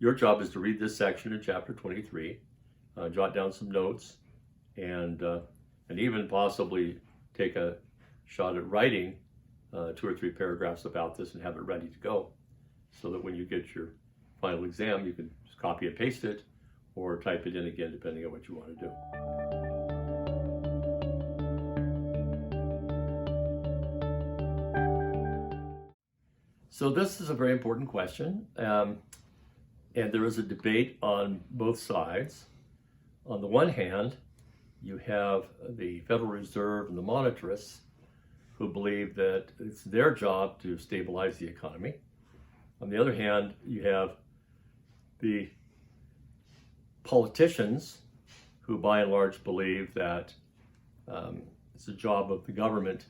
your job is to read this section in chapter 23, jot down some notes, and even possibly take a shot at writing 2 or 3 paragraphs about this and have it ready to go, so that when you get your final exam, you can just copy and paste it or type it in again, depending on what you want to do. So this is a very important question, and there is a debate on both sides. On the one hand, you have the Federal Reserve and the monetarists who believe that it's their job to stabilize the economy. On the other hand, you have the politicians who by and large believe that it's the job of the government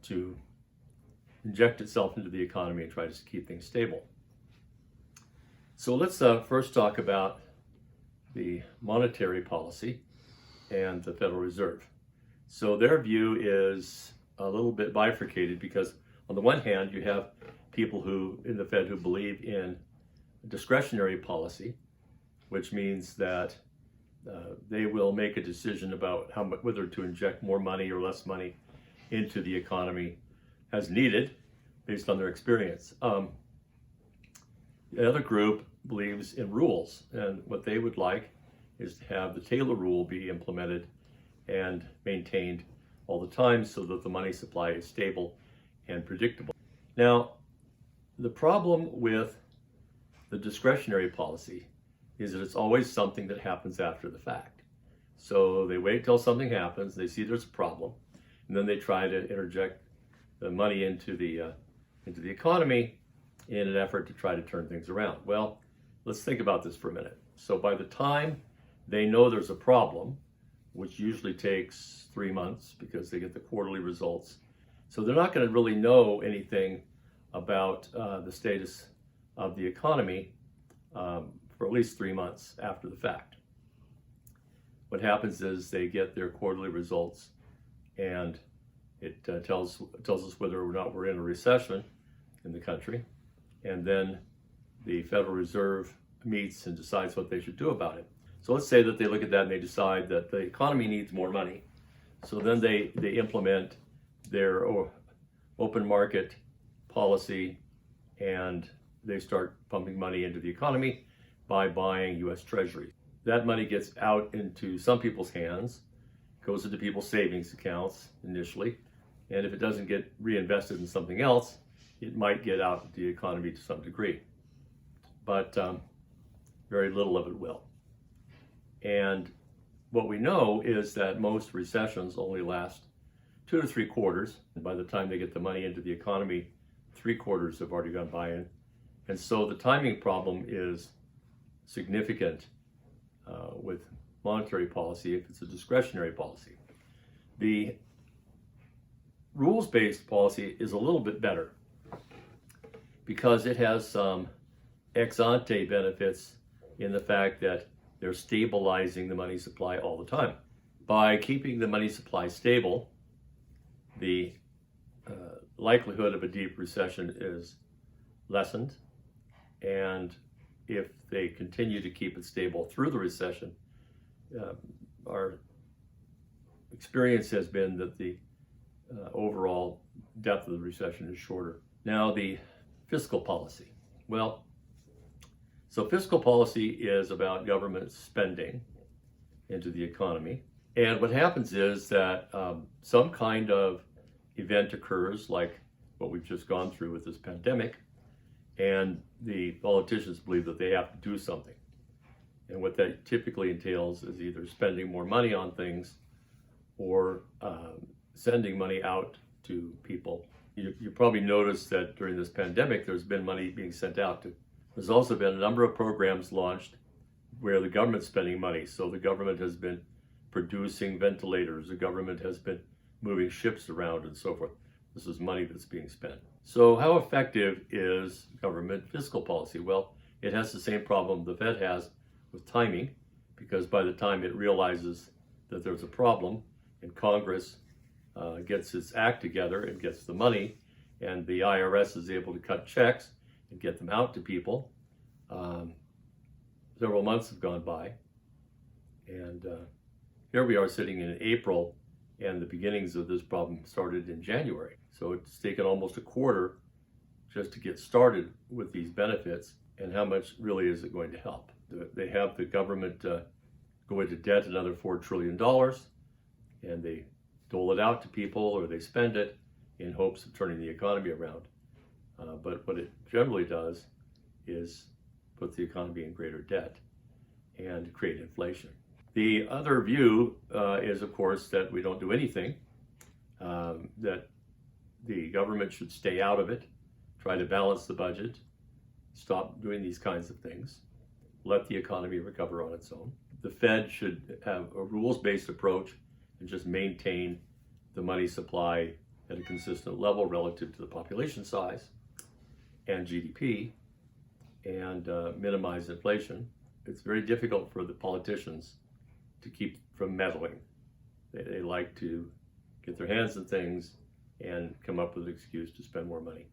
to inject itself into the economy and try to keep things stable. So let's first talk about the monetary policy and the Federal Reserve. So their view is a little bit bifurcated, because on the one hand, you have people who in the Fed who believe in discretionary policy, which means that they will make a decision about whether to inject more money or less money into the economy as needed based on their experience. The other group believes in rules, and what they would like is to have the Taylor rule be implemented and maintained all the time so that the money supply is stable and predictable. Now, the problem with the discretionary policy is that it's always something that happens after the fact. So they wait till something happens, they see there's a problem, and then they try to interject the money into the economy in an effort to try to turn things around. Well, let's think about this for a minute. So by the time they know there's a problem, which usually takes 3 months because they get the quarterly results, so they're not going to really know anything about the status of the economy for at least 3 months after the fact. What happens is they get their quarterly results, and it tells us whether or not we're in a recession in the country, and then the Federal Reserve meets and decides what they should do about it. So let's say that they look at that and they decide that the economy needs more money. So then they implement their open market policy, and they start pumping money into the economy by buying U.S. Treasuries. That money gets out into some people's hands, goes into people's savings accounts initially, and if it doesn't get reinvested in something else, it might get out into the economy to some degree. But very little of it will. And what we know is that most recessions only last 2 to 3 quarters. And by the time they get the money into the economy, 3 quarters have already gone by. And so the timing problem is significant with monetary policy if it's a discretionary policy. The rules-based policy is a little bit better because it has some ex ante benefits in the fact that they're stabilizing the money supply all the time. By keeping the money supply stable, the likelihood of a deep recession is lessened, and if they continue to keep it stable through the recession, our experience has been that the overall depth of the recession is shorter. Now, the fiscal policy. Well, so fiscal policy is about government spending into the economy. And what happens is that some kind of event occurs, like what we've just gone through with this pandemic, and the politicians believe that they have to do something. And what that typically entails is either spending more money on things or sending money out to people. You probably noticed that during this pandemic, there's been money being sent out to. There's also been a number of programs launched where the government's spending money. So the government has been producing ventilators, the government has been moving ships around and so forth. This is money that's being spent. So how effective is government fiscal policy? Well, it has the same problem the Fed has with timing, because by the time it realizes that there's a problem and Congress gets its act together and gets the money, and the IRS is able to cut checks and get them out to people, several months have gone by, and here we are sitting in April, and the beginnings of this problem started in January. So it's taken almost a quarter just to get started with these benefits, and how much really is it going to help? They have the government go into debt another $4 trillion, and they dole it out to people, or they spend it in hopes of turning the economy around. But what it generally does is put the economy in greater debt and create inflation. The other view is, of course, that we don't do anything, that the government should stay out of it, try to balance the budget, stop doing these kinds of things, let the economy recover on its own. The Fed should have a rules-based approach and just maintain the money supply at a consistent level relative to the population size and GDP, and minimize inflation. It's very difficult for the politicians to keep from meddling. They like to get their hands in things and come up with an excuse to spend more money.